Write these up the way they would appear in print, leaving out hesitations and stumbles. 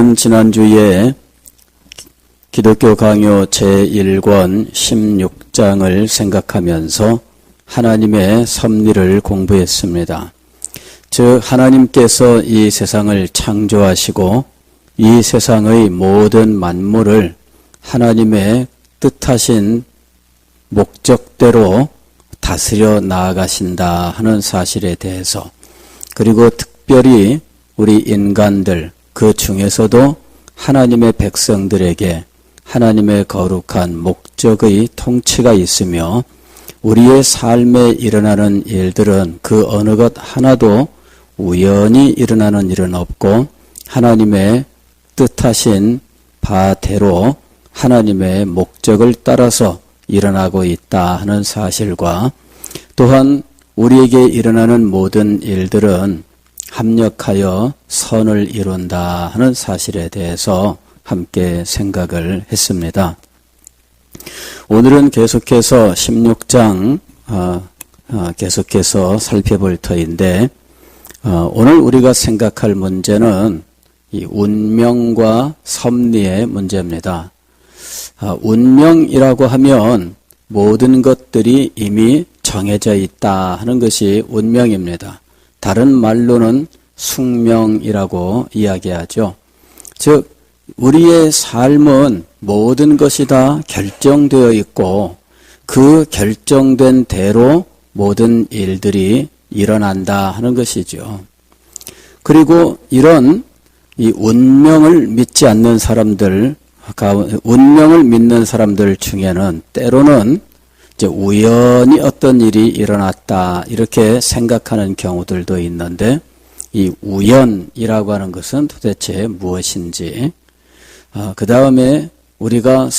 우리는 지난주에 기독교 강요 제1권 16장을 생각하면서 하나님의 섭리를 공부했습니다. 즉 하나님께서 이 세상을 창조하시고 이 세상의 모든 만물을 하나님의 뜻하신 목적대로 다스려 나아가신다 하는 사실에 대해서, 그리고 특별히 우리 인간들 그 중에서도 하나님의 백성들에게 하나님의 거룩한 목적의 통치가 있으며 우리의 삶에 일어나는 일들은 그 어느 것 하나도 우연히 일어나는 일은 없고 하나님의 뜻하신 바대로 하나님의 목적을 따라서 일어나고 있다 하는 사실과, 또한 우리에게 일어나는 모든 일들은 합력하여 선을 이룬다 하는 사실에 대해서 함께 생각을 했습니다. 오늘은 계속해서 16장 계속해서 살펴볼 터인데, 오늘 우리가 생각할 문제는 이 운명과 섭리의 문제입니다. 운명이라고 하면 모든 것들이 이미 정해져 있다 하는 것이 운명입니다. 다른 말로는 숙명이라고 이야기하죠. 즉 우리의 삶은 모든 것이 다 결정되어 있고 그 결정된 대로 모든 일들이 일어난다 하는 것이죠. 그리고 이런 이 운명을 믿지 않는 사람들, 운명을 믿는 사람들 중에는 때로는 이제 우연히 어떤 일이 일어났다 이렇게 생각하는 경우들도 있는데, 이 우연이라고 하는 것은 도대체 무엇인지, 그 다음에 우리가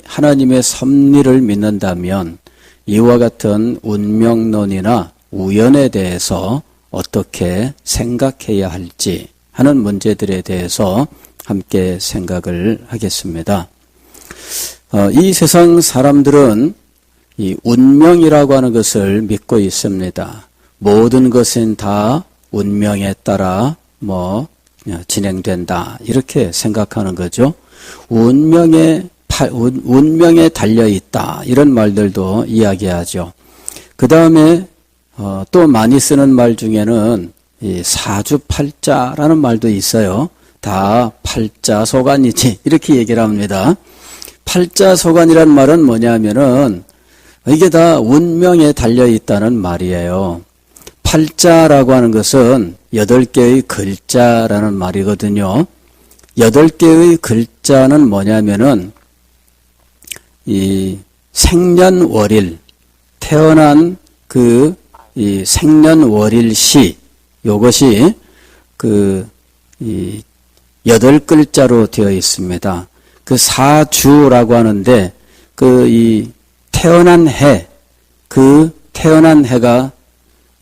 하나님의 섭리를 믿는다면 이와 같은 운명론이나 우연에 대해서 어떻게 생각해야 할지 하는 문제들에 대해서 함께 생각을 하겠습니다. 이 세상 사람들은 이 운명이라고 하는 것을 믿고 있습니다. 모든 것은 다 운명에 따라 진행된다 이렇게 생각하는 거죠. 운명에 달려있다 이런 말들도 이야기하죠. 그 다음에 또 많이 쓰는 말 중에는 이 사주팔자라는 말도 있어요. 다 팔자소관이지 이렇게 얘기를 합니다. 팔자소관이란 말은 뭐냐면은 이게 다 운명에 달려있다는 말이에요. 팔자라고 하는 것은 8개의 글자라는 말이거든요. 8개의 글자는 뭐냐면은 이 생년월일, 태어난 이 생년월일시, 요것이 이 8글자로 되어 있습니다. 그 사주라고 하는데 이 태어난 해, 태어난 해가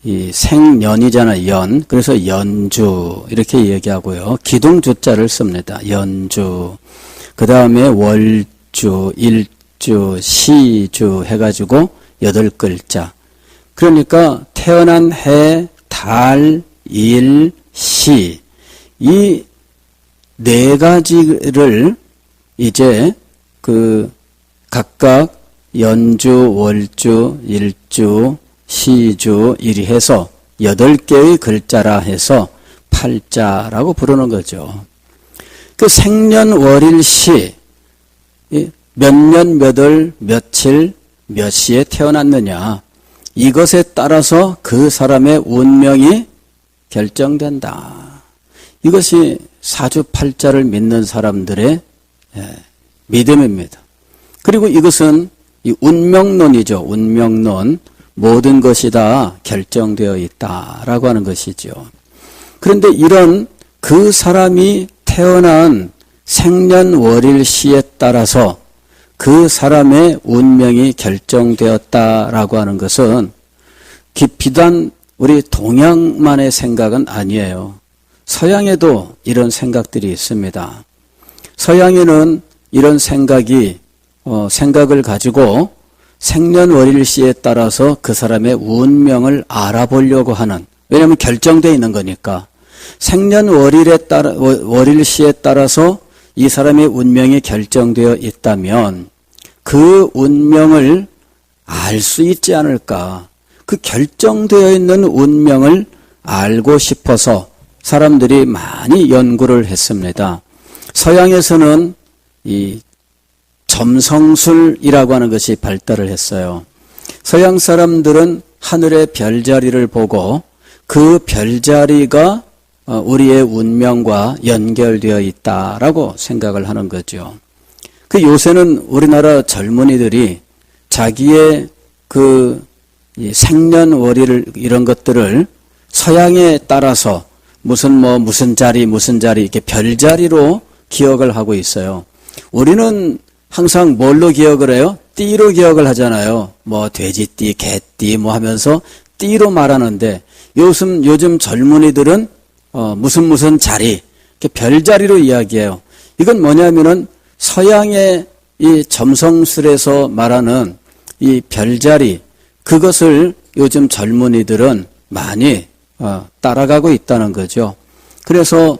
이 생년이잖아요. 연. 그래서 연주 이렇게 얘기하고요. 기둥주자를 씁니다. 연주. 그 다음에 월주, 일주, 시주 해가지고 8글자. 그러니까 태어난 해, 달, 일, 시, 이 4가지를 이제 각각 연주, 월주, 일주, 시주 이리 해서 8개의 글자라 해서 팔자라고 부르는 거죠. 그 생년월일시, 몇 년, 몇 월, 며칠, 몇 시에 태어났느냐, 이것에 따라서 그 사람의 운명이 결정된다. 이것이 사주팔자를 믿는 사람들의 믿음입니다. 그리고 이것은 이 운명론이죠. 운명론. 모든 것이 다 결정되어 있다라고 하는 것이죠. 그런데 이런 그 사람이 태어난 생년월일시에 따라서 그 사람의 운명이 결정되었다라고 하는 것은 비단 우리 동양만의 생각은 아니에요. 서양에도 이런 생각들이 있습니다. 서양에는 이런 생각을 가지고 생년월일시에 따라서 그 사람의 운명을 알아보려고 하는, 왜냐하면 결정되어 있는 거니까 월일시에 따라서 이 사람의 운명이 결정되어 있다면 그 운명을 알 수 있지 않을까. 그 결정되어 있는 운명을 알고 싶어서 사람들이 많이 연구를 했습니다. 서양에서는 이 점성술이라고 하는 것이 발달을 했어요. 서양 사람들은 하늘의 별자리를 보고 그 별자리가 우리의 운명과 연결되어 있다라고 생각을 하는 거죠. 그 요새는 우리나라 젊은이들이 자기의 그 생년월일 이런 것들을 서양에 따라서 무슨 자리 이렇게 별자리로 기억을 하고 있어요. 우리는 항상 뭘로 기억을 해요? 띠로 기억을 하잖아요. 돼지띠, 개띠 하면서 띠로 말하는데 요즘 젊은이들은 무슨 자리, 이렇게 별자리로 이야기해요. 이건 뭐냐면은 서양의 이 점성술에서 말하는 이 별자리, 그것을 요즘 젊은이들은 많이 따라가고 있다는 거죠. 그래서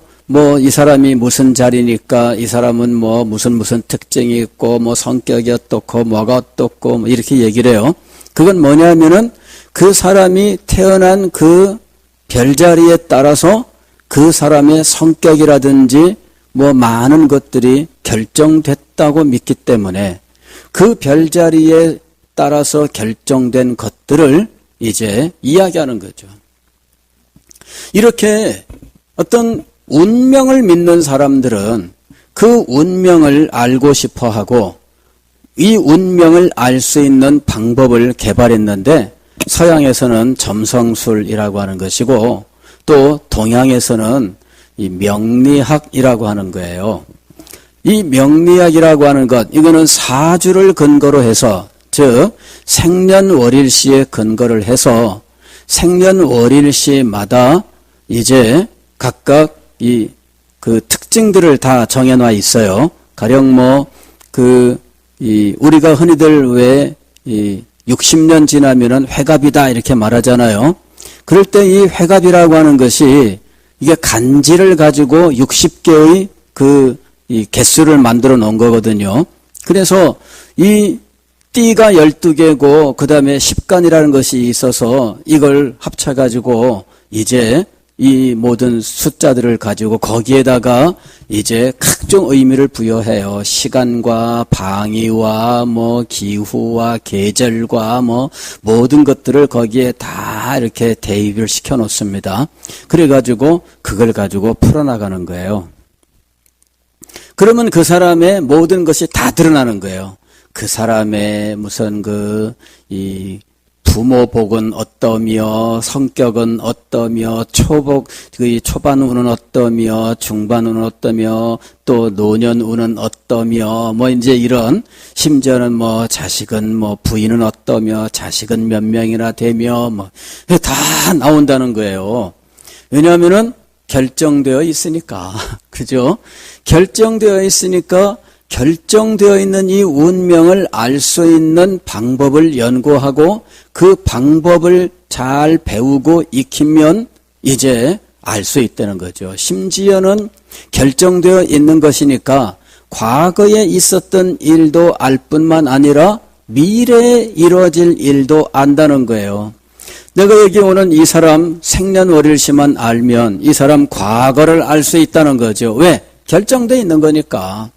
이 사람이 무슨 자리니까 이 사람은 무슨 특징이 있고 성격이 어떻고 뭐가 어떻고 이렇게 얘기를 해요. 그건 뭐냐면은 그 사람이 태어난 그 별자리에 따라서 그 사람의 성격이라든지 많은 것들이 결정됐다고 믿기 때문에 그 별자리에 따라서 결정된 것들을 이제 이야기하는 거죠. 이렇게 어떤 운명을 믿는 사람들은 그 운명을 알고 싶어 하고 이 운명을 알 수 있는 방법을 개발했는데 서양에서는 점성술이라고 하는 것이고 또 동양에서는 이 명리학이라고 하는 거예요. 이 명리학이라고 하는 것, 이거는 사주를 근거로 해서, 즉 생년월일시에 근거를 해서 생년월일시마다 이제 각각 그 특징들을 다 정해놔 있어요. 가령 우리가 흔히들 왜 60년 지나면은 회갑이다 이렇게 말하잖아요. 그럴 때 이 회갑이라고 하는 것이 이게 간지를 가지고 60개의 이 개수를 만들어 놓은 거거든요. 그래서 이 띠가 12개고 그 다음에 10간이라는 것이 있어서 이걸 합쳐가지고 이제 이 모든 숫자들을 가지고 거기에다가 이제 각종 의미를 부여해요. 시간과 방위와 기후와 계절과 모든 것들을 거기에 다 이렇게 대입을 시켜 놓습니다. 그래가지고 그걸 가지고 풀어나가는 거예요. 그러면 그 사람의 모든 것이 다 드러나는 거예요. 그 사람의 이 부모복은 어떠며 성격은 어떠며 초반운은 어떠며 중반운은 어떠며 또 노년운은 어떠며 이제 이런 심지어는 자식은 부인은 어떠며 자식은 몇 명이나 되며 다 나온다는 거예요. 왜냐하면은 결정되어 있으니까. 그죠? 결정되어 있으니까 결정되어 있는 이 운명을 알 수 있는 방법을 연구하고 그 방법을 잘 배우고 익히면 이제 알 수 있다는 거죠. 심지어는 결정되어 있는 것이니까 과거에 있었던 일도 알 뿐만 아니라 미래에 이루어질 일도 안다는 거예요. 내가 여기 오는 이 사람 생년월일시만 알면 이 사람 과거를 알 수 있다는 거죠. 왜? 결정되어 있는 거니까.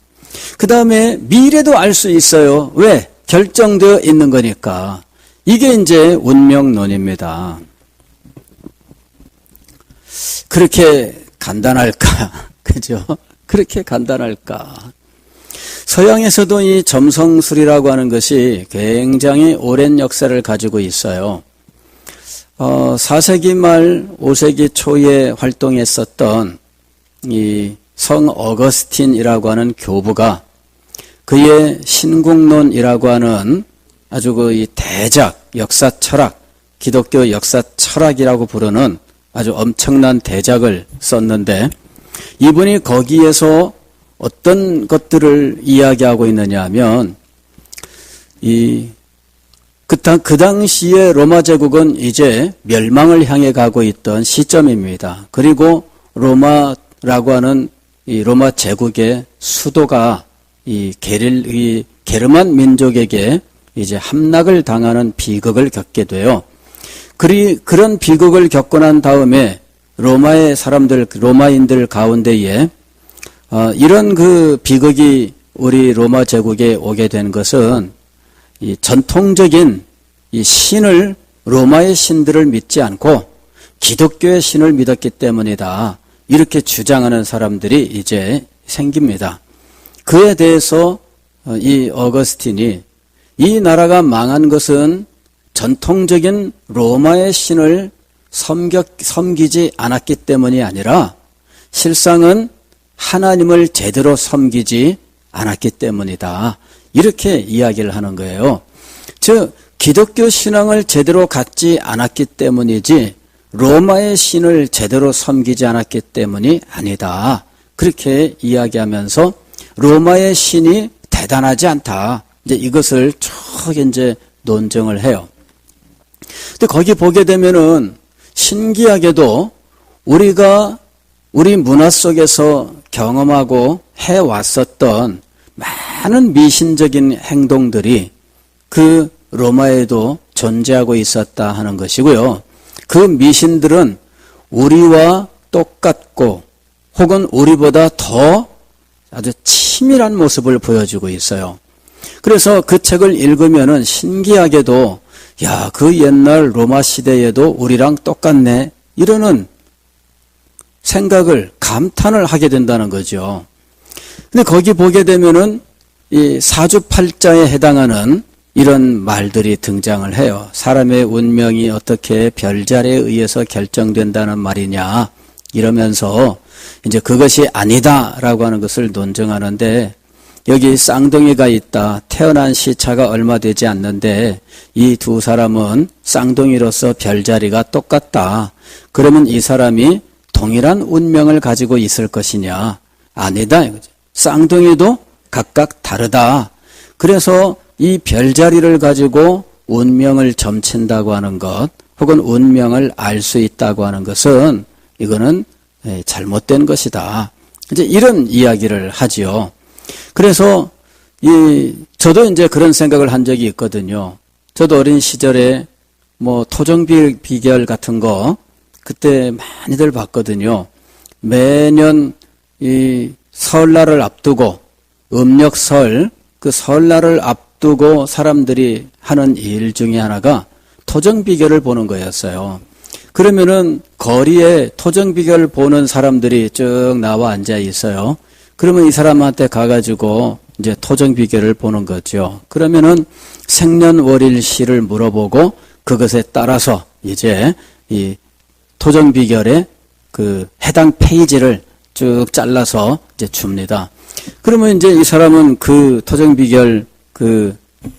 그 다음에 미래도 알 수 있어요. 왜? 결정되어 있는 거니까. 이게 이제 운명론입니다. 그렇게 간단할까? 그죠? 그렇게 간단할까? 서양에서도 이 점성술이라고 하는 것이 굉장히 오랜 역사를 가지고 있어요. 4세기 말 5세기 초에 활동했었던 이 성 어거스틴이라고 하는 교부가 그의 신국론이라고 하는 아주 이 대작 역사 철학, 기독교 역사 철학이라고 부르는 아주 엄청난 대작을 썼는데 이분이 거기에서 어떤 것들을 이야기하고 있느냐 하면 그 당시에 로마 제국은 이제 멸망을 향해 가고 있던 시점입니다. 그리고 로마라고 하는 이 로마 제국의 수도가 이 게르만 민족에게 이제 함락을 당하는 비극을 겪게 돼요. 그런 비극을 겪고 난 다음에 로마의 사람들, 로마인들 가운데에 이런 그 비극이 우리 로마 제국에 오게 된 것은 이 전통적인 이 신을, 로마의 신들을 믿지 않고 기독교의 신을 믿었기 때문이다. 이렇게 주장하는 사람들이 이제 생깁니다. 그에 대해서 이 어거스틴이 이 나라가 망한 것은 전통적인 로마의 신을 섬기지 않았기 때문이 아니라 실상은 하나님을 제대로 섬기지 않았기 때문이다. 이렇게 이야기를 하는 거예요. 즉 기독교 신앙을 제대로 갖지 않았기 때문이지 로마의 신을 제대로 섬기지 않았기 때문이 아니다. 그렇게 이야기하면서 로마의 신이 대단하지 않다. 이제 이것을 쭉 이제 논증을 해요. 근데 거기 보게 되면은 신기하게도 우리 문화 속에서 경험하고 해왔었던 많은 미신적인 행동들이 그 로마에도 존재하고 있었다 하는 것이고요. 그 미신들은 우리와 똑같고 혹은 우리보다 더 아주 치밀한 모습을 보여주고 있어요. 그래서 그 책을 읽으면은 신기하게도 야, 그 옛날 로마 시대에도 우리랑 똑같네 이러는 생각을 감탄을 하게 된다는 거죠. 근데 거기 보게 되면은 이 사주팔자에 해당하는 이런 말들이 등장을 해요. 사람의 운명이 어떻게 별자리에 의해서 결정된다는 말이냐 이러면서 이제 그것이 아니다라고 하는 것을 논증하는데 여기 쌍둥이가 있다. 태어난 시차가 얼마 되지 않는데 이 두 사람은 쌍둥이로서 별자리가 똑같다. 그러면 이 사람이 동일한 운명을 가지고 있을 것이냐? 아니다. 이거죠. 쌍둥이도 각각 다르다. 그래서 이 별자리를 가지고 운명을 점친다고 하는 것 혹은 운명을 알 수 있다고 하는 것은 이거는 잘못된 것이다. 이제 이런 이야기를 하지요. 그래서 저도 이제 그런 생각을 한 적이 있거든요. 저도 어린 시절에 뭐 토정 비결 같은 거 그때 많이들 봤거든요. 매년 이 설날을 앞두고 음력설 그 설날을 앞두고 사람들이 하는 일 중에 하나가 토정 비결을 보는 거였어요. 그러면은 거리에 토정 비결을 보는 사람들이 쭉 나와 앉아 있어요. 그러면 이 사람한테 가가지고 이제 토정 비결을 보는 거죠. 그러면은 생년월일시를 물어보고 그것에 따라서 이제 이 토정 비결의 그 해당 페이지를 쭉 잘라서 이제 줍니다. 그러면 이제 이 사람은 그 토정 비결 그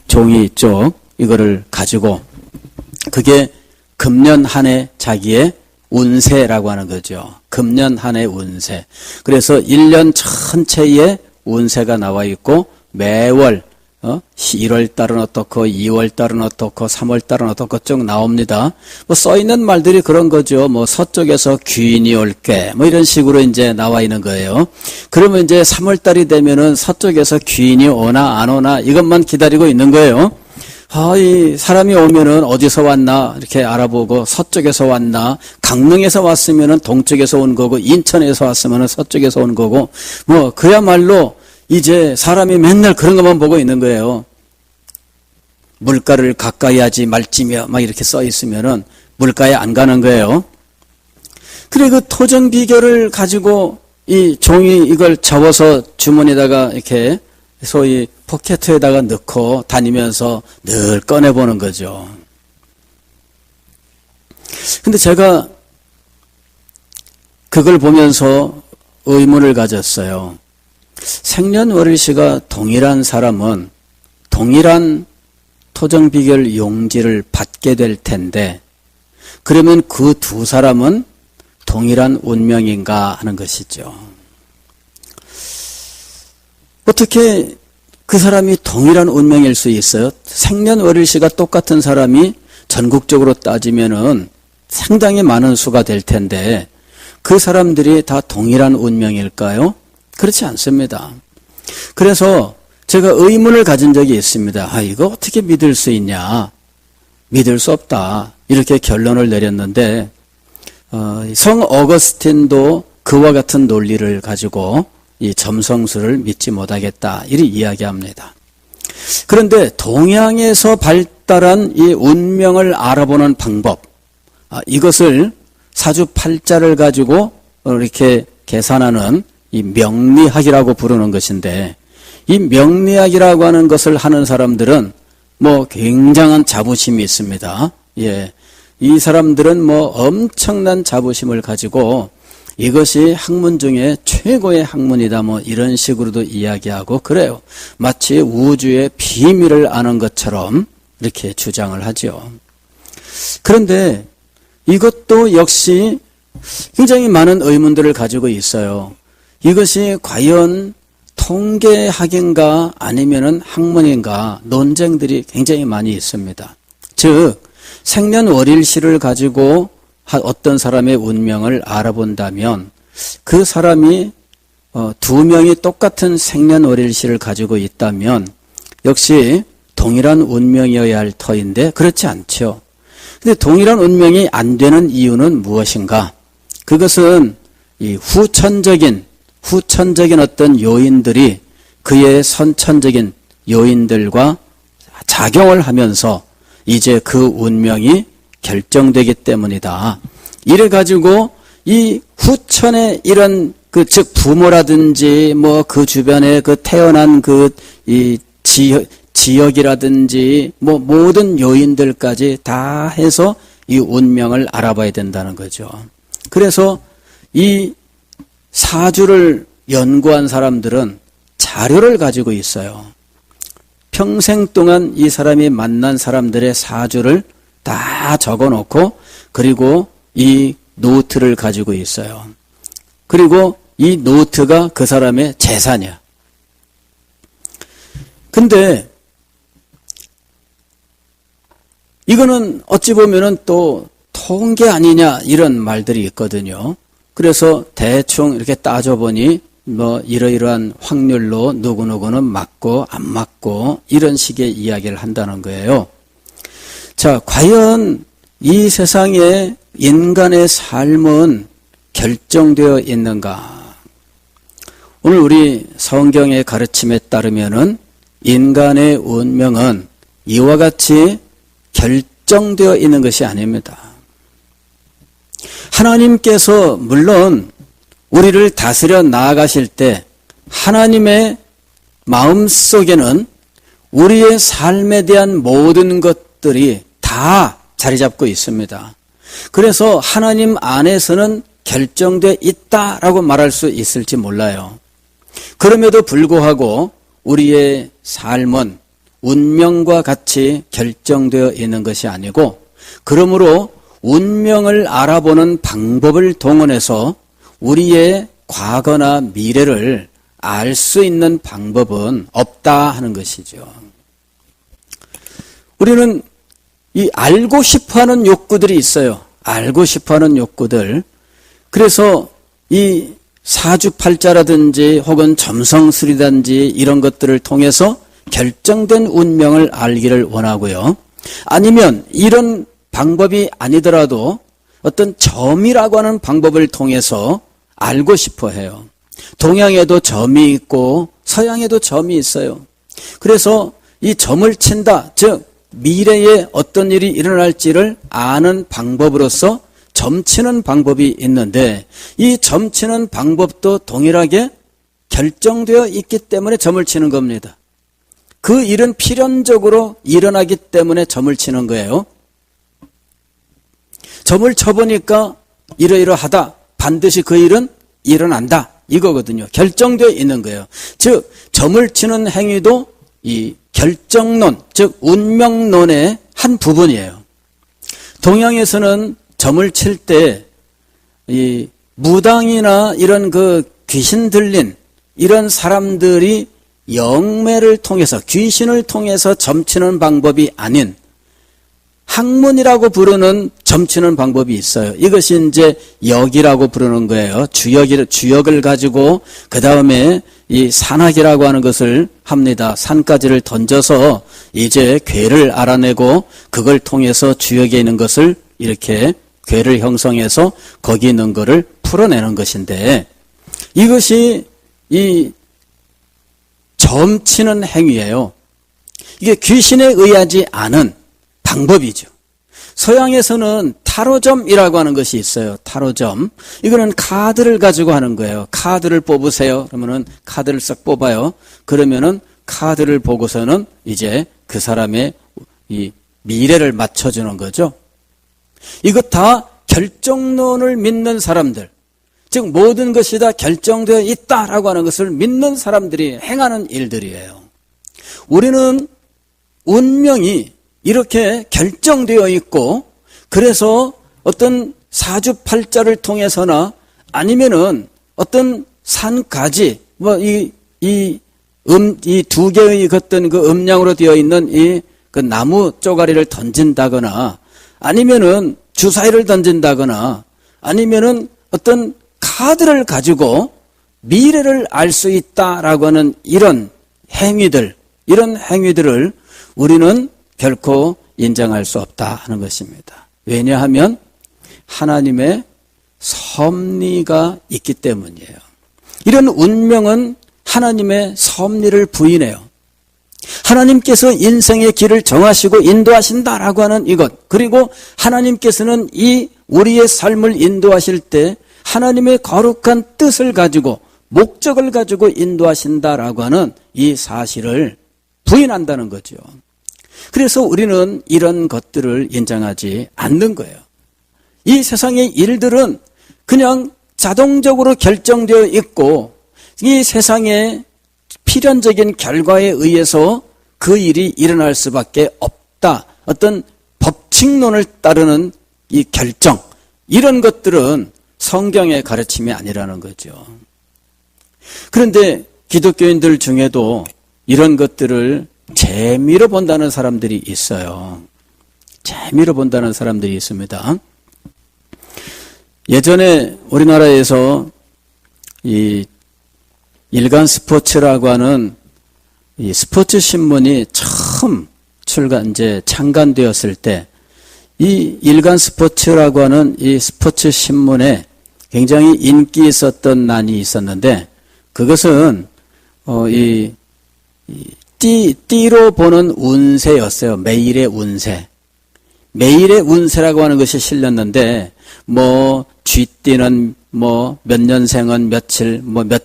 종이 쪽 이거를 가지고 그게 금년 한 해 자기의 운세라고 하는 거죠. 금년 한 해 운세. 그래서 1년 전체의 운세가 나와 있고 매월 1월 달은 어떻고 2월 달은 어떻고 3월 달은 어떻고 쭉 나옵니다. 뭐 써 있는 말들이 그런 거죠. 뭐 서쪽에서 귀인이 올게 뭐 이런 식으로 이제 나와 있는 거예요. 그러면 이제 3월 달이 되면은 서쪽에서 귀인이 오나 안 오나 이것만 기다리고 있는 거예요. 이 사람이 오면은 어디서 왔나 이렇게 알아보고 서쪽에서 왔나 강릉에서 왔으면은 동쪽에서 온 거고 인천에서 왔으면은 서쪽에서 온 거고 뭐 그야말로 이제 사람이 맨날 그런 것만 보고 있는 거예요. 물가를 가까이 하지 말지며 막 이렇게 써 있으면은 물가에 안 가는 거예요. 그리고 그 토정 비결을 가지고 이 종이 이걸 접어서 주머니에다가 이렇게 소위 포켓에다가 넣고 다니면서 늘 꺼내보는 거죠. 근데 제가 그걸 보면서 의문을 가졌어요. 생년월일시가 동일한 사람은 동일한 토정비결 용지를 받게 될 텐데 그러면 그 두 사람은 동일한 운명인가 하는 것이죠. 어떻게 그 사람이 동일한 운명일 수 있어요? 생년월일시가 똑같은 사람이 전국적으로 따지면은 상당히 많은 수가 될 텐데 그 사람들이 다 동일한 운명일까요? 그렇지 않습니다. 그래서 제가 의문을 가진 적이 있습니다. 이거 어떻게 믿을 수 있냐? 믿을 수 없다. 이렇게 결론을 내렸는데 성 어거스틴도 그와 같은 논리를 가지고 이 점성술을 믿지 못하겠다. 이리 이야기합니다. 그런데 동양에서 발달한 이 운명을 알아보는 방법, 이것을 사주팔자를 가지고 이렇게 계산하는 이 명리학이라고 부르는 것인데, 이 명리학이라고 하는 것을 하는 사람들은 굉장한 자부심이 있습니다. 예. 이 사람들은 엄청난 자부심을 가지고 이것이 학문 중에 최고의 학문이다 이런 식으로도 이야기하고 그래요. 마치 우주의 비밀을 아는 것처럼 이렇게 주장을 하죠. 그런데 이것도 역시 굉장히 많은 의문들을 가지고 있어요. 이것이 과연 통계학인가 아니면은 학문인가 논쟁들이 굉장히 많이 있습니다. 즉 생년월일시를 가지고 어떤 사람의 운명을 알아본다면 그 사람이 두 명이 똑같은 생년월일시를 가지고 있다면 역시 동일한 운명이어야 할 터인데 그렇지 않죠. 근데 동일한 운명이 안 되는 이유는 무엇인가? 그것은 이 후천적인 어떤 요인들이 그의 선천적인 요인들과 작용을 하면서 이제 그 운명이 결정되기 때문이다. 이래가지고 이 후천의 이런 즉 부모라든지 그 주변에 태어난 이 지역이라든지 모든 요인들까지 다 해서 이 운명을 알아봐야 된다는 거죠. 그래서 이 사주를 연구한 사람들은 자료를 가지고 있어요. 평생 동안 이 사람이 만난 사람들의 사주를 다 적어놓고 그리고 이 노트를 가지고 있어요. 그리고 이 노트가 그 사람의 재산이야. 근데 이거는 어찌 보면은 또 통계 아니냐 이런 말들이 있거든요. 그래서 대충 이렇게 따져보니 이러이러한 확률로 누구누구는 맞고 안 맞고 이런 식의 이야기를 한다는 거예요. 자, 과연 이 세상에 인간의 삶은 결정되어 있는가? 오늘 우리 성경의 가르침에 따르면은 인간의 운명은 이와 같이 결정되어 있는 것이 아닙니다. 하나님께서 물론 우리를 다스려 나아가실 때 하나님의 마음속에는 우리의 삶에 대한 모든 것들이 다 자리 잡고 있습니다. 그래서 하나님 안에서는 결정되어 있다라고 말할 수 있을지 몰라요. 그럼에도 불구하고 우리의 삶은 운명과 같이 결정되어 있는 것이 아니고 그러므로 운명을 알아보는 방법을 동원해서 우리의 과거나 미래를 알 수 있는 방법은 없다 하는 것이죠. 우리는 이 알고 싶어하는 욕구들이 있어요. 알고 싶어하는 욕구들. 그래서 이 사주팔자라든지 혹은 점성술이라든지 이런 것들을 통해서 결정된 운명을 알기를 원하고요. 아니면 이런 방법이 아니더라도 어떤 점이라고 하는 방법을 통해서 알고 싶어 해요. 동양에도 점이 있고 서양에도 점이 있어요. 그래서 이 점을 친다, 즉 미래에 어떤 일이 일어날지를 아는 방법으로서 점치는 방법이 있는데 이 점치는 방법도 동일하게 결정되어 있기 때문에 점을 치는 겁니다. 그 일은 필연적으로 일어나기 때문에 점을 치는 거예요. 점을 쳐보니까 이러이러하다. 반드시 그 일은 일어난다. 이거거든요. 결정되어 있는 거예요. 즉 점을 치는 행위도 이 결정론, 즉 운명론의 한 부분이에요. 동양에서는 점을 칠 때 이 무당이나 이런 귀신 들린 이런 사람들이 영매를 통해서 귀신을 통해서 점치는 방법이 아닌 학문이라고 부르는 점치는 방법이 있어요. 이것이 이제 역이라고 부르는 거예요. 주역을 가지고 그 다음에 이 산학이라고 하는 것을 합니다. 산까지를 던져서 이제 궤를 알아내고 그걸 통해서 주역에 있는 것을 이렇게 궤를 형성해서 거기 있는 것을 풀어내는 것인데, 이것이 이 점치는 행위예요. 이게 귀신에 의하지 않은 방법이죠. 서양에서는 타로점이라고 하는 것이 있어요. 타로점. 이거는 카드를 가지고 하는 거예요. 카드를 뽑으세요. 그러면은 카드를 싹 뽑아요. 그러면은 카드를 보고서는 이제 그 사람의 이 미래를 맞춰주는 거죠. 이거 다 결정론을 믿는 사람들, 즉 모든 것이 다 결정되어 있다라고 하는 것을 믿는 사람들이 행하는 일들이에요. 우리는 운명이 이렇게 결정되어 있고, 그래서 어떤 사주팔자를 통해서나 아니면은 어떤 산가지, 이 두 개의 어떤 그 음량으로 되어 있는 그 나무 쪼가리를 던진다거나, 아니면은 주사위를 던진다거나, 아니면은 어떤 카드를 가지고 미래를 알 수 있다라고 하는 이런 행위들을 우리는 결코 인정할 수 없다 하는 것입니다. 왜냐하면 하나님의 섭리가 있기 때문이에요. 이런 운명은 하나님의 섭리를 부인해요. 하나님께서 인생의 길을 정하시고 인도하신다라고 하는 이것, 그리고 하나님께서는 이 우리의 삶을 인도하실 때 하나님의 거룩한 뜻을 가지고 목적을 가지고 인도하신다라고 하는 이 사실을 부인한다는 거죠. 그래서 우리는 이런 것들을 인정하지 않는 거예요. 이 세상의 일들은 그냥 자동적으로 결정되어 있고, 이 세상의 필연적인 결과에 의해서 그 일이 일어날 수밖에 없다. 어떤 법칙론을 따르는 이 결정, 이런 것들은 성경의 가르침이 아니라는 거죠. 그런데 기독교인들 중에도 이런 것들을 재미로 본다는 사람들이 있어요. 재미로 본다는 사람들이 있습니다. 예전에 우리나라에서 이 일간 스포츠라고 하는 이 스포츠 신문이 처음 창간되었을 때, 이 일간 스포츠라고 하는 이 스포츠 신문에 굉장히 인기 있었던 난이 있었는데, 그것은 띠로 보는 운세였어요. 매일의 운세. 매일의 운세라고 하는 것이 실렸는데, 쥐띠는 몇 년생은 며칠, 몇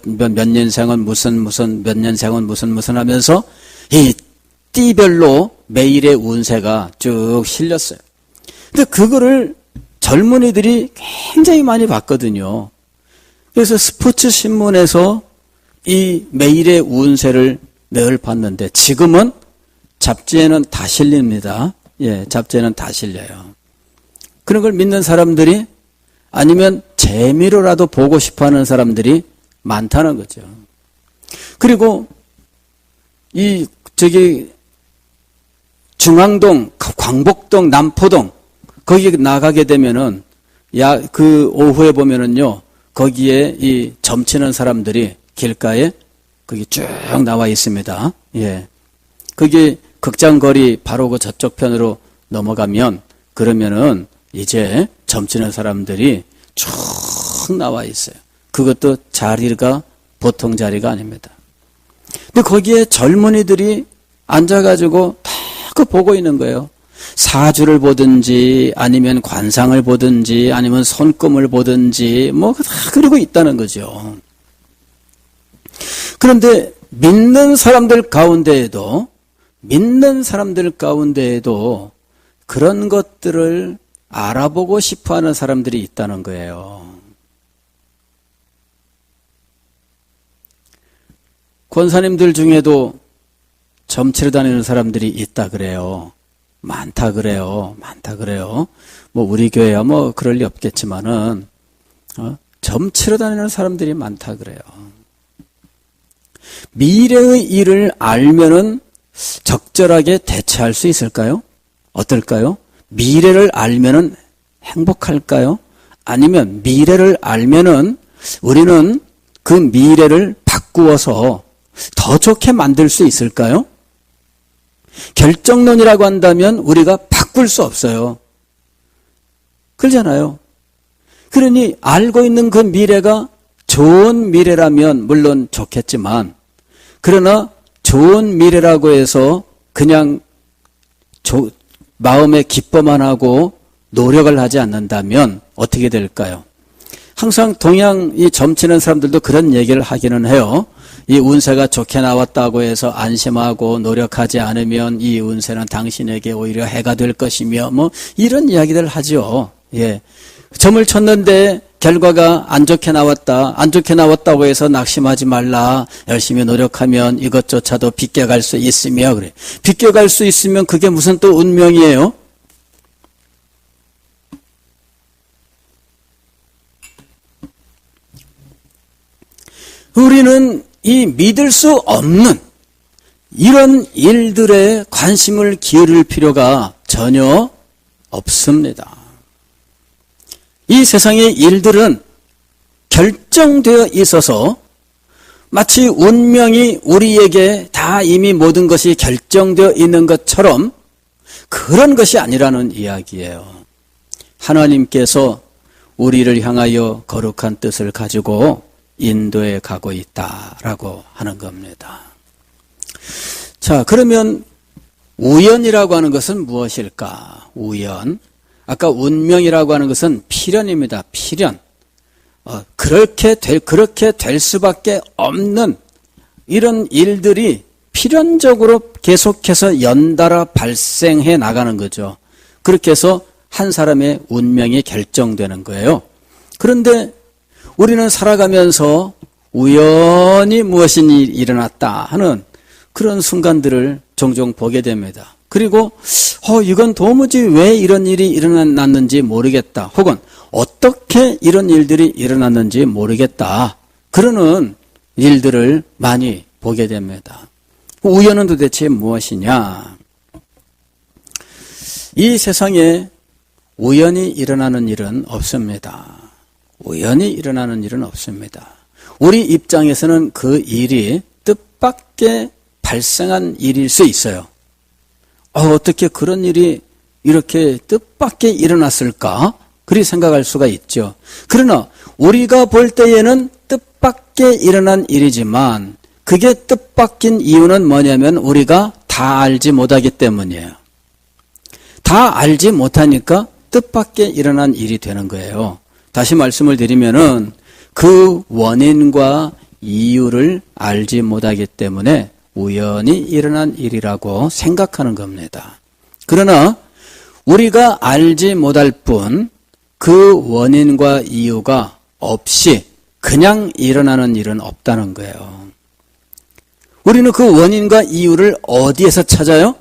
년생은 무슨 몇 년생은 무슨 하면서 이 띠별로 매일의 운세가 쭉 실렸어요. 근데 그거를 젊은이들이 굉장히 많이 봤거든요. 그래서 스포츠 신문에서 이 매일의 운세를 늘 봤는데, 지금은 잡지에는 다 실립니다. 예, 잡지에는 다 실려요. 그런 걸 믿는 사람들이, 아니면 재미로라도 보고 싶어 하는 사람들이 많다는 거죠. 그리고 중앙동, 광복동, 남포동, 거기에 나가게 되면은, 그 오후에 보면은요, 거기에 이 점치는 사람들이 길가에 거기 쭉 나와 있습니다. 예. 거기 극장거리 바로 그 저쪽 편으로 넘어가면, 그러면은 이제 점치는 사람들이 쭉 나와 있어요. 그것도 자리가 보통 자리가 아닙니다. 근데 거기에 젊은이들이 앉아가지고 다 그 보고 있는 거예요. 사주를 보든지, 아니면 관상을 보든지, 아니면 손금을 보든지, 다 그러고 있다는 거죠. 그런데 믿는 사람들 가운데에도 그런 것들을 알아보고 싶어 하는 사람들이 있다는 거예요. 권사님들 중에도 점치러 다니는 사람들이 있다 그래요. 많다 그래요. 우리 교회야 그럴 리 없겠지만은, 점치러 다니는 사람들이 많다 그래요. 미래의 일을 알면은 적절하게 대처할 수 있을까요? 어떨까요? 미래를 알면은 행복할까요? 아니면 미래를 알면은 우리는 그 미래를 바꾸어서 더 좋게 만들 수 있을까요? 결정론이라고 한다면 우리가 바꿀 수 없어요. 그러잖아요. 그러니 알고 있는 그 미래가 좋은 미래라면 물론 좋겠지만, 그러나 좋은 미래라고 해서 그냥 마음에 기뻐만 하고 노력을 하지 않는다면 어떻게 될까요? 항상 동양 이 점치는 사람들도 그런 얘기를 하기는 해요. 이 운세가 좋게 나왔다고 해서 안심하고 노력하지 않으면 이 운세는 당신에게 오히려 해가 될 것이며 뭐 이런 이야기들 하죠. 예. 점을 쳤는데 결과가 안 좋게 나왔다. 안 좋게 나왔다고 해서 낙심하지 말라. 열심히 노력하면 이것조차도 비껴갈 수 있으며 그래. 비껴갈 수 있으면 그게 무슨 또 운명이에요? 우리는 이 믿을 수 없는 이런 일들에 관심을 기울일 필요가 전혀 없습니다. 이 세상의 일들은 결정되어 있어서 마치 운명이 우리에게 다 이미 모든 것이 결정되어 있는 것처럼 그런 것이 아니라는 이야기예요. 하나님께서 우리를 향하여 거룩한 뜻을 가지고 인도에 가고 있다라고 하는 겁니다. 자, 그러면 우연이라고 하는 것은 무엇일까? 우연. 아까 운명이라고 하는 것은 필연입니다. 필연. 그렇게 될 수밖에 없는 이런 일들이 필연적으로 계속해서 연달아 발생해 나가는 거죠. 그렇게 해서 한 사람의 운명이 결정되는 거예요. 그런데 우리는 살아가면서 우연히 무엇이 일어났다 하는 그런 순간들을 종종 보게 됩니다. 그리고 이건 도무지 왜 이런 일이 일어났는지 모르겠다. 혹은 어떻게 이런 일들이 일어났는지 모르겠다. 그러는 일들을 많이 보게 됩니다. 우연은 도대체 무엇이냐? 이 세상에 우연히 일어나는 일은 없습니다. 우연히 일어나는 일은 없습니다. 우리 입장에서는 그 일이 뜻밖의 발생한 일일 수 있어요. 어떻게 그런 일이 이렇게 뜻밖의 일어났을까? 그리 생각할 수가 있죠. 그러나 우리가 볼 때에는 뜻밖의 일어난 일이지만 그게 뜻밖인 이유는 뭐냐면 우리가 다 알지 못하기 때문이에요. 다 알지 못하니까 뜻밖의 일어난 일이 되는 거예요. 다시 말씀을 드리면은 그 원인과 이유를 알지 못하기 때문에 우연히 일어난 일이라고 생각하는 겁니다. 그러나 우리가 알지 못할 뿐 그 원인과 이유가 없이 그냥 일어나는 일은 없다는 거예요. 우리는 그 원인과 이유를 어디에서 찾아요?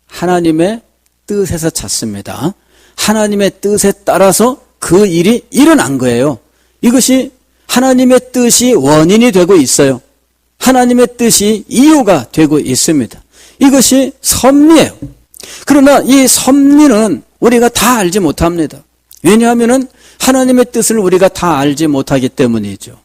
하나님의 뜻에서 찾습니다. 하나님의 뜻에 따라서 그 일이 일어난 거예요. 이것이 하나님의 뜻이 원인이 되고 있어요. 하나님의 뜻이 이유가 되고 있습니다. 이것이 섭리예요. 그러나 이 섭리는 우리가 다 알지 못합니다. 왜냐하면 하나님의 뜻을 우리가 다 알지 못하기 때문이죠.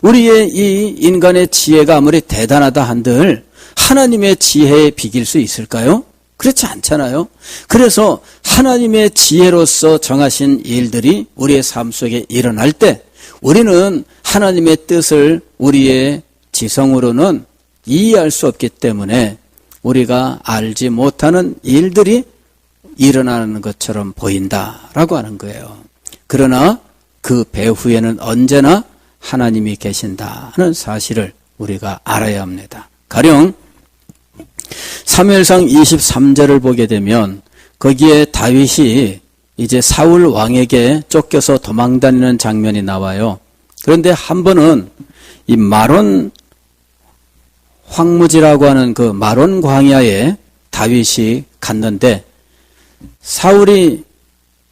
우리의 이 인간의 지혜가 아무리 대단하다 한들 하나님의 지혜에 비길 수 있을까요? 그렇지 않잖아요. 그래서 하나님의 지혜로서 정하신 일들이 우리의 삶 속에 일어날 때 우리는 하나님의 뜻을 우리의 지성으로는 이해할 수 없기 때문에 우리가 알지 못하는 일들이 일어나는 것처럼 보인다라고 하는 거예요. 그러나 그 배후에는 언제나 하나님이 계신다는 사실을 우리가 알아야 합니다. 가령 사무엘상 23절을 보게 되면 거기에 다윗이 이제 사울 왕에게 쫓겨서 도망다니는 장면이 나와요. 그런데 한 번은 이 마론 황무지라고 하는 그 마론 광야에 다윗이 갔는데 사울이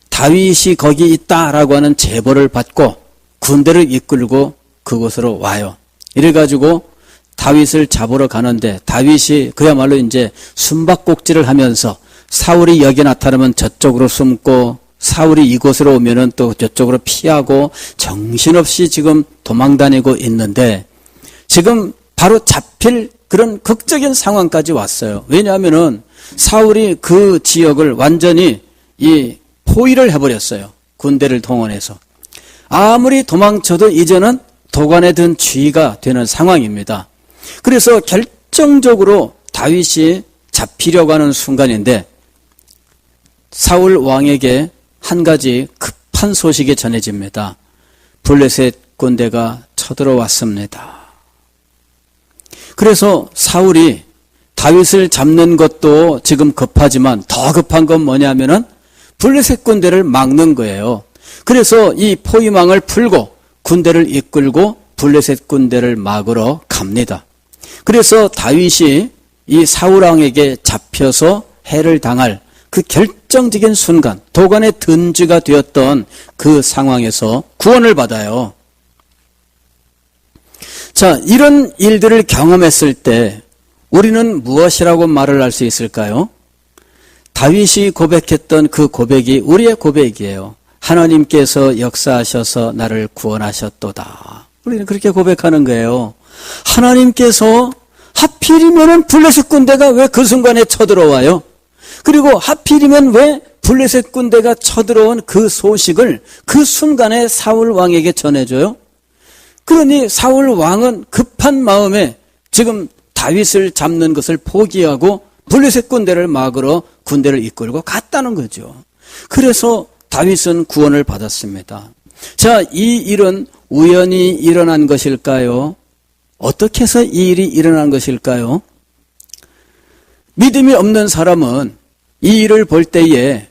다윗이 거기 있다라고 하는 제보를 받고 군대를 이끌고 그곳으로 와요. 이래가지고 다윗을 잡으러 가는데 다윗이 그야말로 이제 숨바꼭질을 하면서 사울이 여기 나타나면 저쪽으로 숨고 사울이 이곳으로 오면은 또 저쪽으로 피하고 정신없이 지금 도망다니고 있는데 지금 바로 잡힐 그런 극적인 상황까지 왔어요. 왜냐하면은 사울이 그 지역을 완전히 포위를 해버렸어요. 군대를 동원해서. 아무리 도망쳐도 이제는 도관에 든 쥐가 되는 상황입니다. 그래서 결정적으로 다윗이 잡히려고 하는 순간인데 사울 왕에게 한 가지 급한 소식이 전해집니다. 블레셋 군대가 쳐들어왔습니다. 그래서 사울이 다윗을 잡는 것도 지금 급하지만 더 급한 건 뭐냐면은 블레셋 군대를 막는 거예요. 그래서 이 포위망을 풀고 군대를 이끌고 블레셋 군대를 막으러 갑니다. 그래서 다윗이 이 사울 왕에게 잡혀서 해를 당할 그 결정적인 순간, 도관의 든지가 되었던 그 상황에서 구원을 받아요. 자, 이런 일들을 경험했을 때 우리는 무엇이라고 말을 할 수 있을까요? 다윗이 고백했던 그 고백이 우리의 고백이에요. 하나님께서 역사하셔서 나를 구원하셨도다. 우리는 그렇게 고백하는 거예요. 하나님께서 하필이면 블레셋 군대가 왜 그 순간에 쳐들어와요? 그리고 하필이면 왜 블레셋 군대가 쳐들어온 그 소식을 그 순간에 사울 왕에게 전해줘요? 그러니 사울 왕은 급한 마음에 지금 다윗을 잡는 것을 포기하고 블레셋 군대를 막으러 군대를 이끌고 갔다는 거죠. 그래서 다윗은 구원을 받았습니다. 자, 이 일은 우연히 일어난 것일까요? 어떻게 해서 이 일이 일어난 것일까요? 믿음이 없는 사람은 이 일을 볼 때에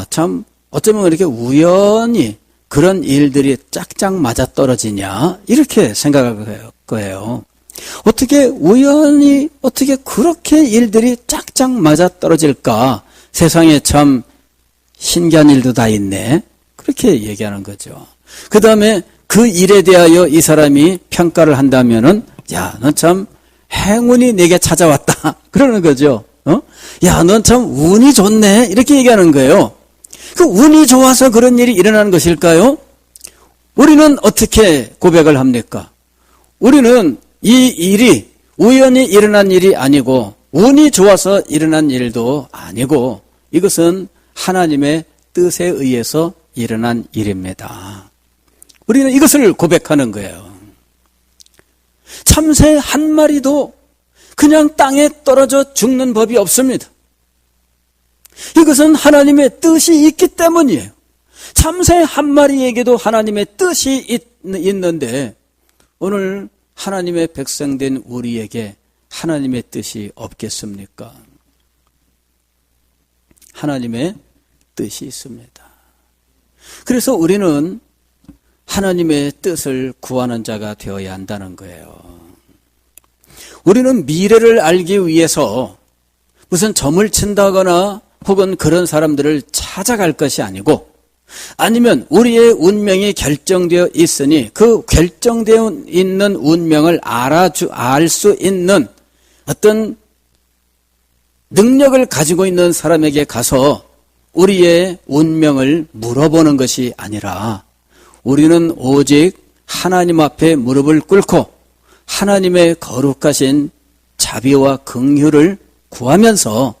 참 어쩌면 이렇게 우연히 그런 일들이 짝짝 맞아 떨어지냐 이렇게 생각할 거예요. 어떻게 우연히 어떻게 그렇게 일들이 짝짝 맞아 떨어질까? 세상에 참 신기한 일도 다 있네. 그렇게 얘기하는 거죠. 그 다음에 그 일에 대하여 이 사람이 평가를 한다면은 야, 넌 참 행운이 내게 찾아왔다. 그러는 거죠. 야, 넌 참 운이 좋네. 이렇게 얘기하는 거예요. 그 운이 좋아서 그런 일이 일어나는 것일까요? 우리는 어떻게 고백을 합니까? 우리는 이 일이 우연히 일어난 일이 아니고 운이 좋아서 일어난 일도 아니고 이것은 하나님의 뜻에 의해서 일어난 일입니다. 우리는 이것을 고백하는 거예요. 참새 한 마리도 그냥 땅에 떨어져 죽는 법이 없습니다. 이것은 하나님의 뜻이 있기 때문이에요. 참새 한 마리에게도 하나님의 뜻이 있는데 오늘 하나님의 백성된 우리에게 하나님의 뜻이 없겠습니까? 하나님의 뜻이 있습니다. 그래서 우리는 하나님의 뜻을 구하는 자가 되어야 한다는 거예요. 우리는 미래를 알기 위해서 무슨 점을 친다거나 혹은 그런 사람들을 찾아갈 것이 아니고 아니면 우리의 운명이 결정되어 있으니 그 결정되어 있는 운명을 알 수 있는 어떤 능력을 가지고 있는 사람에게 가서 우리의 운명을 물어보는 것이 아니라 우리는 오직 하나님 앞에 무릎을 꿇고 하나님의 거룩하신 자비와 긍휼을 구하면서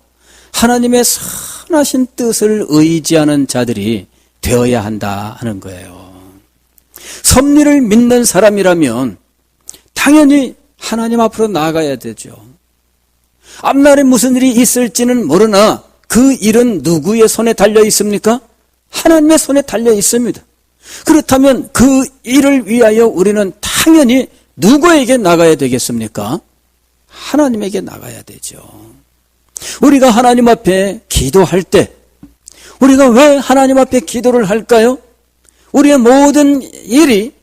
하나님의 선하신 뜻을 의지하는 자들이 되어야 한다 하는 거예요. 섭리를 믿는 사람이라면 당연히 하나님 앞으로 나아가야 되죠. 앞날에 무슨 일이 있을지는 모르나 그 일은 누구의 손에 달려 있습니까? 하나님의 손에 달려 있습니다. 그렇다면 그 일을 위하여 우리는 당연히 누구에게 나가야 되겠습니까? 하나님에게 나가야 되죠. 우리가 하나님 앞에 기도할 때 우리가 왜 하나님 앞에 기도를 할까요? 우리의 모든 일이,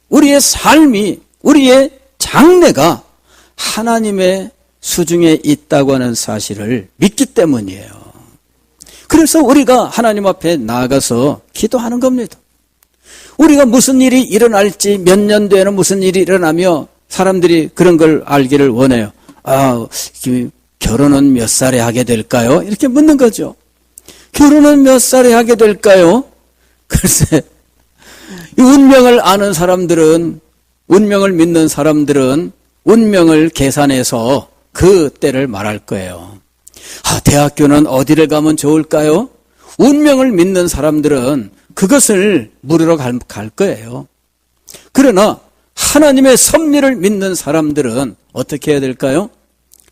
우리의 삶이, 우리의 장래가 하나님의 수중에 있다고 하는 사실을 믿기 때문이에요. 그래서 우리가 하나님 앞에 나아가서 기도하는 겁니다. 우리가 무슨 일이 일어날지 몇 년 뒤에는 무슨 일이 일어나며 사람들이 그런 걸 알기를 원해요. 결혼은 몇 살에 하게 될까요? 이렇게 묻는 거죠. 결혼은 몇 살에 하게 될까요? 글쎄, 이 운명을 아는 사람들은, 운명을 믿는 사람들은 운명을 계산해서 그 때를 말할 거예요. 대학교는 어디를 가면 좋을까요? 운명을 믿는 사람들은 그것을 물으러 갈 거예요. 그러나 하나님의 섭리를 믿는 사람들은 어떻게 해야 될까요?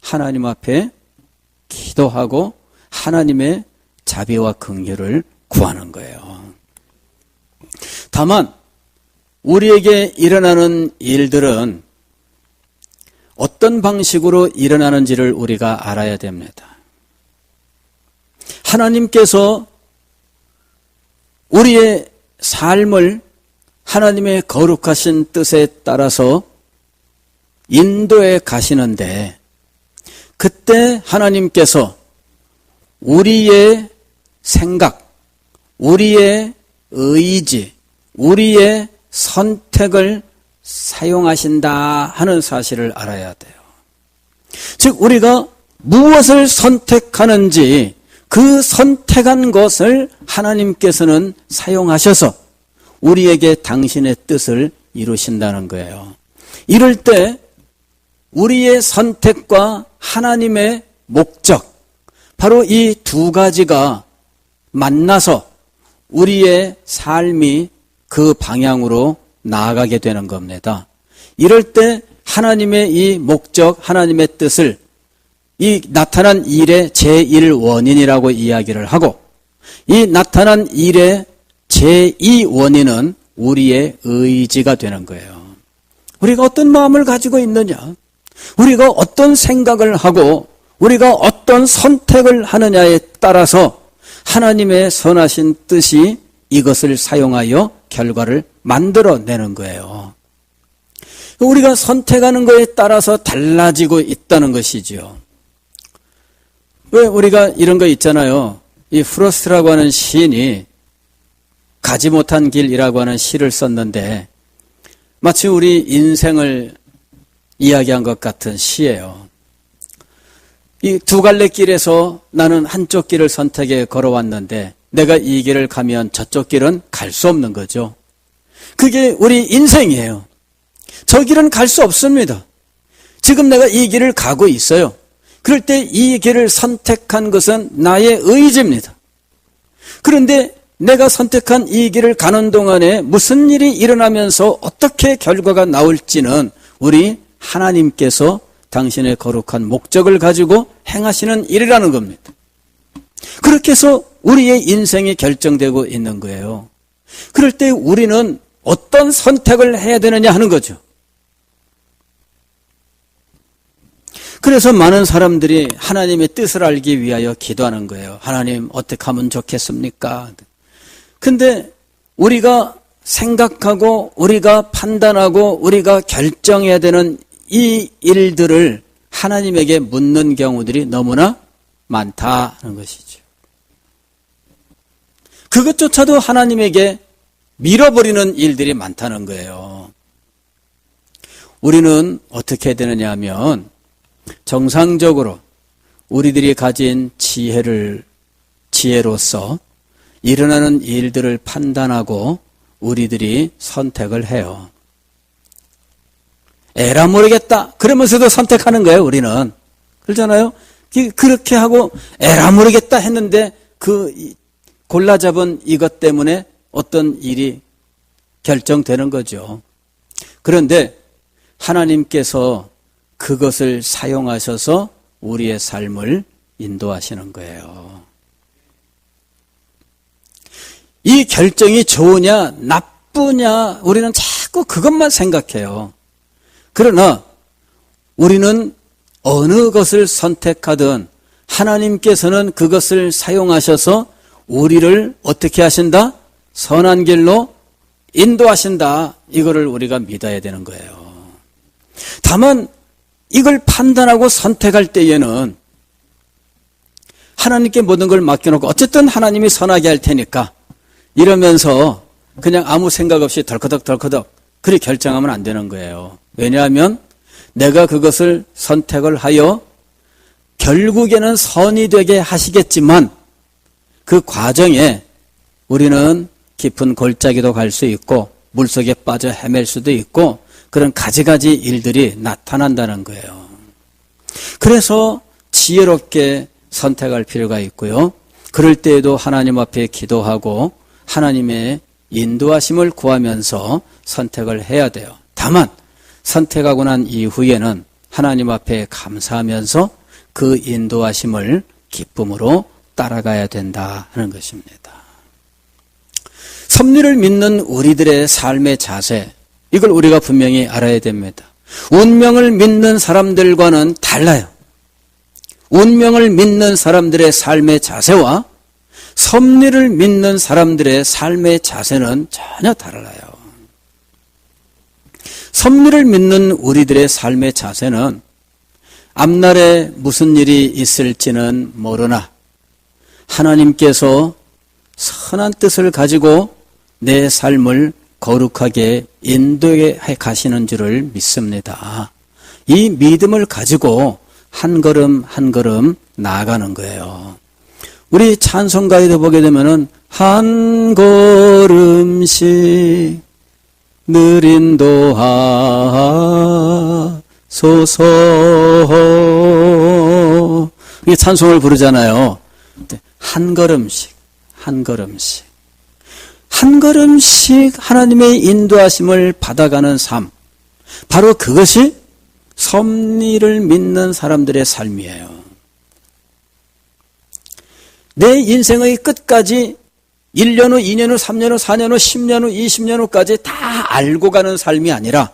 하나님 앞에 기도하고 하나님의 자비와 긍휼을 구하는 거예요. 다만 우리에게 일어나는 일들은 어떤 방식으로 일어나는지를 우리가 알아야 됩니다. 하나님께서 우리의 삶을 하나님의 거룩하신 뜻에 따라서 인도해 가시는데, 그때 하나님께서 우리의 생각, 우리의 의지, 우리의 선택을 사용하신다 하는 사실을 알아야 돼요. 즉 우리가 무엇을 선택하는지 그 선택한 것을 하나님께서는 사용하셔서 우리에게 당신의 뜻을 이루신다는 거예요. 이럴 때 우리의 선택과 하나님의 목적, 바로 이 두 가지가 만나서 우리의 삶이 그 방향으로 나아가게 되는 겁니다. 이럴 때 하나님의 이 목적, 하나님의 뜻을 이 나타난 일의 제1원인이라고 이야기를 하고, 이 나타난 일의 제2원인은 우리의 의지가 되는 거예요. 우리가 어떤 마음을 가지고 있느냐, 우리가 어떤 생각을 하고 우리가 어떤 선택을 하느냐에 따라서 하나님의 선하신 뜻이 이것을 사용하여 결과를 만들어내는 거예요. 우리가 선택하는 것에 따라서 달라지고 있다는 것이지요. 왜 우리가 이런 거 있잖아요. 이 프로스트라고 하는 시인이 가지 못한 길이라고 하는 시를 썼는데 마치 우리 인생을 이야기한 것 같은 시예요. 이 두 갈래 길에서 나는 한쪽 길을 선택해 걸어왔는데 내가 이 길을 가면 저쪽 길은 갈 수 없는 거죠. 그게 우리 인생이에요. 저 길은 갈 수 없습니다. 지금 내가 이 길을 가고 있어요. 그럴 때 이 길을 선택한 것은 나의 의지입니다. 그런데 내가 선택한 이 길을 가는 동안에 무슨 일이 일어나면서 어떻게 결과가 나올지는 우리 하나님께서 당신의 거룩한 목적을 가지고 행하시는 일이라는 겁니다. 그렇게 해서 우리의 인생이 결정되고 있는 거예요. 그럴 때 우리는 어떤 선택을 해야 되느냐 하는 거죠. 그래서 많은 사람들이 하나님의 뜻을 알기 위하여 기도하는 거예요. 하나님 어떻게 하면 좋겠습니까? 근데 우리가 생각하고 우리가 판단하고 우리가 결정해야 되는 이 일들을 하나님에게 묻는 경우들이 너무나 많다는 것이죠. 그것조차도 하나님에게 밀어버리는 일들이 많다는 거예요. 우리는 어떻게 해야 되느냐 하면 정상적으로 우리들이 가진 지혜로서 일어나는 일들을 판단하고 우리들이 선택을 해요. 에라 모르겠다 그러면서도 선택하는 거예요. 우리는 그렇잖아요. 그렇게 하고 에라 모르겠다 했는데 그 골라 잡은 이것 때문에 어떤 일이 결정되는 거죠. 그런데 하나님께서 그것을 사용하셔서 우리의 삶을 인도하시는 거예요. 이 결정이 좋으냐 나쁘냐 우리는 자꾸 그것만 생각해요. 그러나 우리는 어느 것을 선택하든 하나님께서는 그것을 사용하셔서 우리를 어떻게 하신다? 선한 길로 인도하신다. 이거를 우리가 믿어야 되는 거예요. 다만 이걸 판단하고 선택할 때에는 하나님께 모든 걸 맡겨놓고 어쨌든 하나님이 선하게 할 테니까 이러면서 그냥 아무 생각 없이 덜커덕 그렇게 결정하면 안 되는 거예요. 왜냐하면 내가 그것을 선택을 하여 결국에는 선이 되게 하시겠지만 그 과정에 우리는 깊은 골짜기도 갈 수 있고 물속에 빠져 헤맬 수도 있고 그런 가지가지 일들이 나타난다는 거예요. 그래서 지혜롭게 선택할 필요가 있고요. 그럴 때에도 하나님 앞에 기도하고 하나님의 인도하심을 구하면서 선택을 해야 돼요. 다만 선택하고 난 이후에는 하나님 앞에 감사하면서 그 인도하심을 기쁨으로 따라가야 된다 하는 것입니다. 섭리를 믿는 우리들의 삶의 자세, 이걸 우리가 분명히 알아야 됩니다. 운명을 믿는 사람들과는 달라요. 운명을 믿는 사람들의 삶의 자세와 섭리를 믿는 사람들의 삶의 자세는 전혀 달라요. 섭리를 믿는 우리들의 삶의 자세는 앞날에 무슨 일이 있을지는 모르나 하나님께서 선한 뜻을 가지고 내 삶을 거룩하게 인도해 가시는 줄을 믿습니다. 이 믿음을 가지고 한 걸음 한 걸음 나아가는 거예요. 우리 찬송가에도 보게 되면은 한 걸음씩 늘 인도하소서. 이 찬송을 부르잖아요. 한 걸음씩 한 걸음씩 한 걸음씩 하나님의 인도하심을 받아가는 삶, 바로 그것이 섭리를 믿는 사람들의 삶이에요. 내 인생의 끝까지 1년 후, 2년 후, 3년 후, 4년 후, 10년 후, 20년 후까지 다 알고 가는 삶이 아니라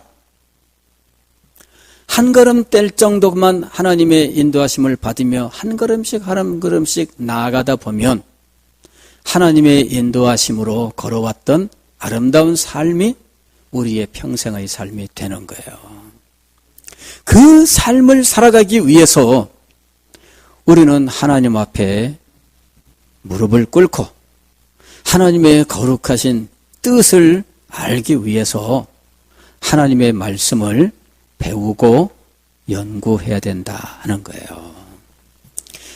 한 걸음 뗄 정도만 하나님의 인도하심을 받으며 한 걸음씩 한 걸음씩 나아가다 보면 하나님의 인도하심으로 걸어왔던 아름다운 삶이 우리의 평생의 삶이 되는 거예요. 그 삶을 살아가기 위해서 우리는 하나님 앞에 무릎을 꿇고 하나님의 거룩하신 뜻을 알기 위해서 하나님의 말씀을 배우고 연구해야 된다 하는 거예요.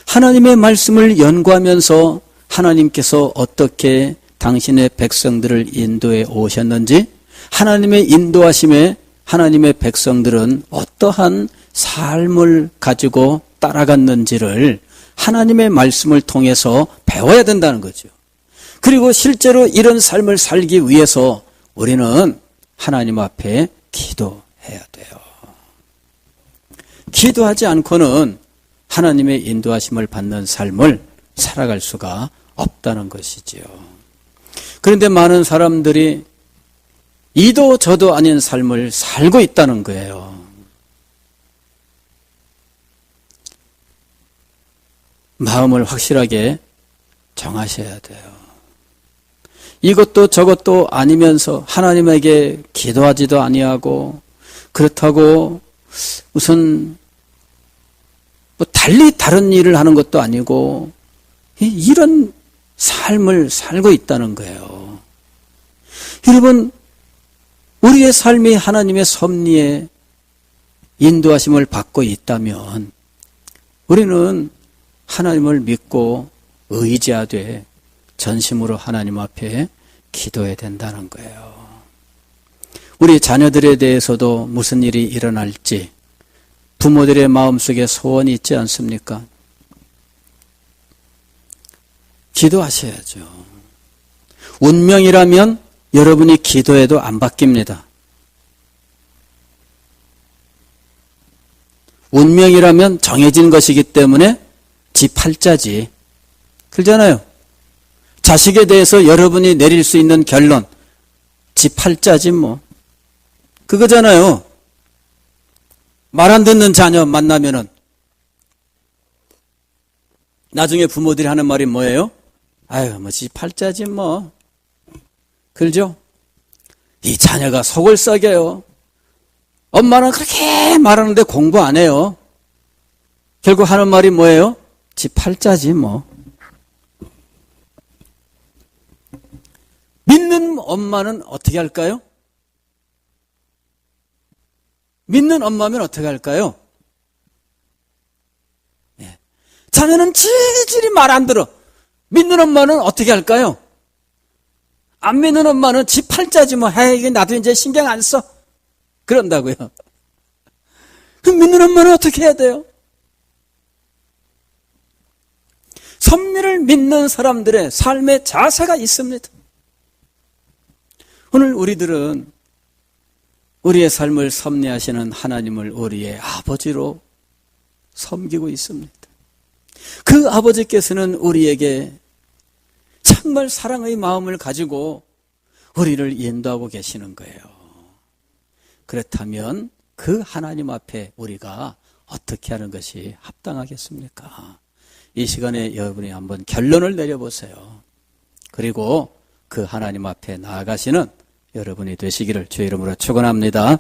하나님의 말씀을 연구하면서 하나님께서 어떻게 당신의 백성들을 인도해 오셨는지, 하나님의 인도하심에 하나님의 백성들은 어떠한 삶을 가지고 따라갔는지를 하나님의 말씀을 통해서 배워야 된다는 거죠. 그리고 실제로 이런 삶을 살기 위해서 우리는 하나님 앞에 기도해야 돼요. 기도하지 않고는 하나님의 인도하심을 받는 삶을 살아갈 수가 없다는 것이지요. 그런데 많은 사람들이 이도 저도 아닌 삶을 살고 있다는 거예요. 마음을 확실하게 정하셔야 돼요. 이것도 저것도 아니면서 하나님에게 기도하지도 아니하고, 그렇다고 우선 뭐 달리 다른 일을 하는 것도 아니고 이런 삶을 살고 있다는 거예요. 여러분, 우리의 삶이 하나님의 섭리에 인도하심을 받고 있다면 우리는 하나님을 믿고 의지하되 전심으로 하나님 앞에 기도해야 된다는 거예요. 우리 자녀들에 대해서도 무슨 일이 일어날지 부모들의 마음속에 소원이 있지 않습니까? 기도하셔야죠. 운명이라면 여러분이 기도해도 안 바뀝니다. 운명이라면 정해진 것이기 때문에 지 팔자지. 그러잖아요. 자식에 대해서 여러분이 내릴 수 있는 결론, 지 팔자지 뭐. 그거잖아요. 말 안 듣는 자녀 만나면은 나중에 부모들이 하는 말이 뭐예요? 아유, 뭐 지 팔자지 뭐. 그러죠? 이 자녀가 속을 썩여요. 엄마는 그렇게 말하는데 공부 안 해요. 결국 하는 말이 뭐예요? 지 팔자지 뭐. 믿는 엄마는 어떻게 할까요? 믿는 엄마면 어떻게 할까요? 자녀는 질질이 말 안 들어. 믿는 엄마는 어떻게 할까요? 안 믿는 엄마는 지 팔자지 뭐. 이게 나도 이제 신경 안 써. 그런다고요. 믿는 엄마는 어떻게 해야 돼요? 섭리를 믿는 사람들의 삶의 자세가 있습니다. 오늘 우리들은 우리의 삶을 섭리하시는 하나님을 우리의 아버지로 섬기고 있습니다. 그 아버지께서는 우리에게 정말 사랑의 마음을 가지고 우리를 인도하고 계시는 거예요. 그렇다면 그 하나님 앞에 우리가 어떻게 하는 것이 합당하겠습니까? 이 시간에 여러분이 한번 결론을 내려보세요. 그리고 그 하나님 앞에 나아가시는 여러분이 되시기를 주의 이름으로 축원합니다.